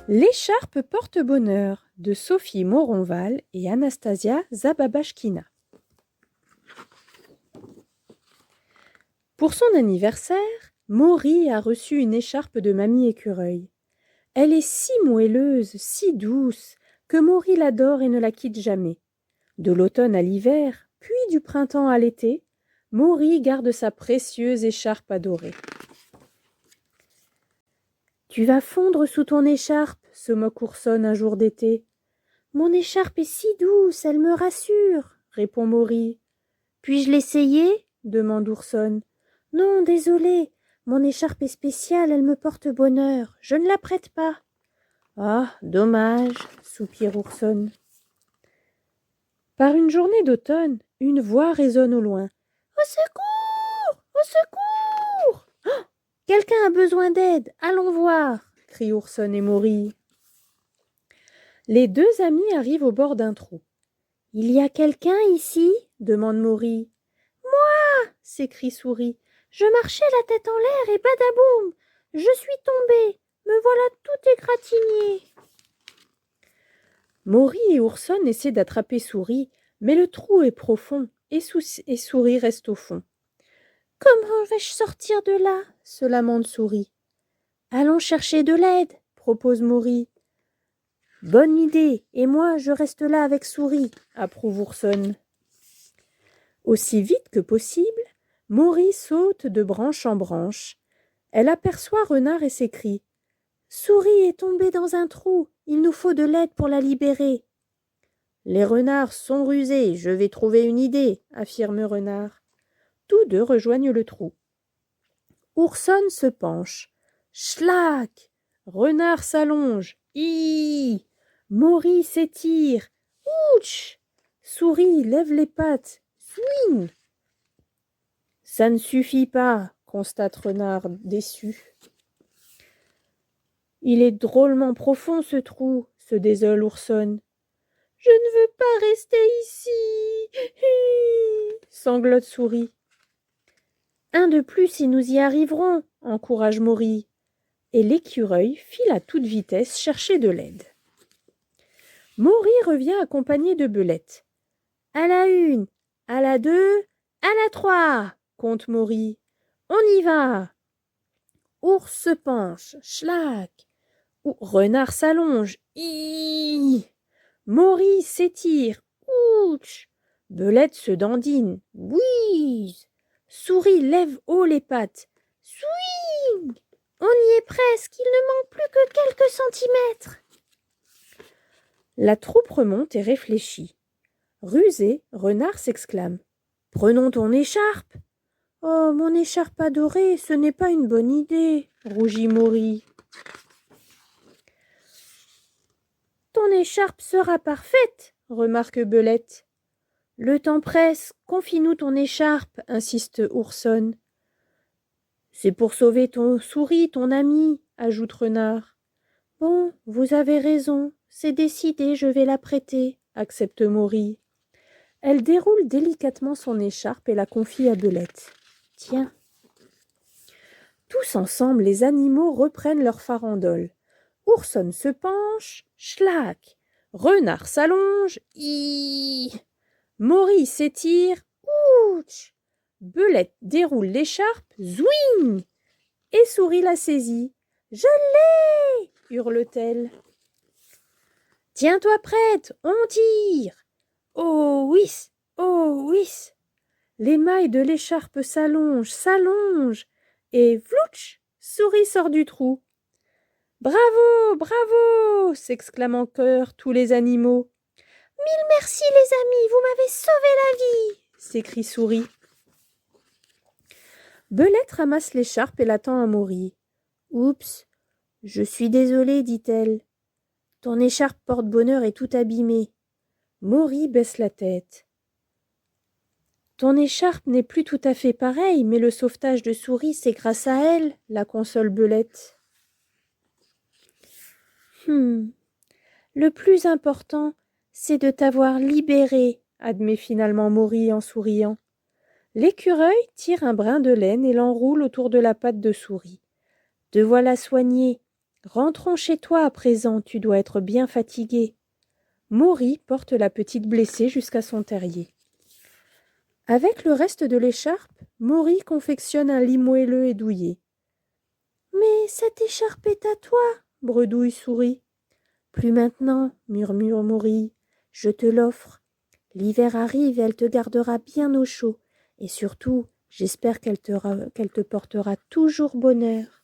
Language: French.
L'écharpe porte-bonheur de Sophie Moronval et Anastasia Zababashkina. Pour son anniversaire, Maury a reçu une écharpe de Mamie Écureuil. Elle est si moelleuse, si douce, que Maury l'adore et ne la quitte jamais. De l'automne à l'hiver, puis du printemps à l'été, Maury garde sa précieuse écharpe adorée. « Tu vas fondre sous ton écharpe, se moque Ourson un jour d'été. Mon écharpe est si douce, elle me rassure, répond Maury. Puis-je l'essayer ? Demande Ourson. Non, désolé, mon écharpe est spéciale, elle me porte bonheur, je ne la prête pas. Ah, dommage, soupire Ourson. Par une journée d'automne, une voix résonne au loin. Au secours! Au secours! Oh, quelqu'un a besoin d'aide, allons voir, crient Ourson et Maury. Les deux amis arrivent au bord d'un trou. Il y a quelqu'un ici ? Demande Maury. Moi ! S'écrie Souris. Je marchais la tête en l'air et badaboum, je suis tombée, me voilà tout égratigné. Maury et Ourson essaient d'attraper Souris, mais le trou est profond et Souris reste au fond. Comment vais-je sortir de là ? Se lamente Souris. Allons chercher de l'aide, propose Maury. Bonne idée, et moi je reste là avec Souris, approuve Ourson. Aussi vite que possible, Maury saute de branche en branche. Elle aperçoit Renard et s'écrie « Souris est tombée dans un trou, il nous faut de l'aide pour la libérer. » Les renards sont rusés, je vais trouver une idée, affirme Renard. Tous deux rejoignent le trou. Ourson se penche. Schlack! Renard s'allonge. Hi! Maury s'étire. Ouch! Souris lève les pattes. Swing! Ça ne suffit pas, constate Renard déçu. Il est drôlement profond ce trou, se désole Ourson. Je ne veux pas rester ici, sanglote Souris. Un de plus et nous y arriverons, encourage Maury. Et l'écureuil file à toute vitesse chercher de l'aide. Maury revient accompagné de Belette. À la une, à la deux, à la trois, compte Maury. On y va. Ours se penche, schlack. Renard s'allonge, hi. Maury s'étire, ouch. Belette se dandine, whiz. Souris lève haut les pattes, swing. On y est presque, il ne manque plus que quelques centimètres. La troupe remonte et réfléchit. Rusé, Renard s'exclame. Prenons ton écharpe. Oh, mon écharpe adorée, ce n'est pas une bonne idée, rougit Maury. Ton écharpe sera parfaite, remarque Belette. Le temps presse, confie-nous ton écharpe, insiste Ourson. C'est pour sauver ton Souris, ton ami, ajoute Renard. Bon, vous avez raison, c'est décidé, je vais la prêter, accepte Maury. Elle déroule délicatement son écharpe et la confie à Belette. Tiens. Tous ensemble, les animaux reprennent leur farandole. Ourson se penche, schlack. Renard s'allonge, hi. Maury s'étire, ouch. Belette déroule l'écharpe, zwing. Et Souris la saisit. Je l'ai, hurle-t-elle. Tiens-toi prête, on tire. Oh whis, oh whis. Les mailles de l'écharpe s'allongent, et vlouch, Souris sort du trou. Bravo, bravo, s'exclament en chœur tous les animaux. Mille merci les amis, vous m'avez sauvé la vie, s'écrie Souris. Belette ramasse l'écharpe et la tend à Maury. Oups, je suis désolée, dit-elle. Ton écharpe porte-bonheur est tout abîmée. Maury baisse la tête. Ton écharpe n'est plus tout à fait pareille, mais le sauvetage de Souris, c'est grâce à elle, la console Belette. Le plus important, c'est de t'avoir libérée, admet finalement Maury en souriant. L'écureuil tire un brin de laine et l'enroule autour de la patte de Souris. Te voilà soignée. Rentrons chez toi à présent, tu dois être bien fatigué. Maury porte la petite blessée jusqu'à son terrier. Avec le reste de l'écharpe, Maury confectionne un lit moelleux et douillet. Mais cette écharpe est à toi, bredouille Souris. Plus maintenant, murmure Maury, je te l'offre. L'hiver arrive et elle te gardera bien au chaud, et surtout, j'espère qu'elle te portera toujours bonheur.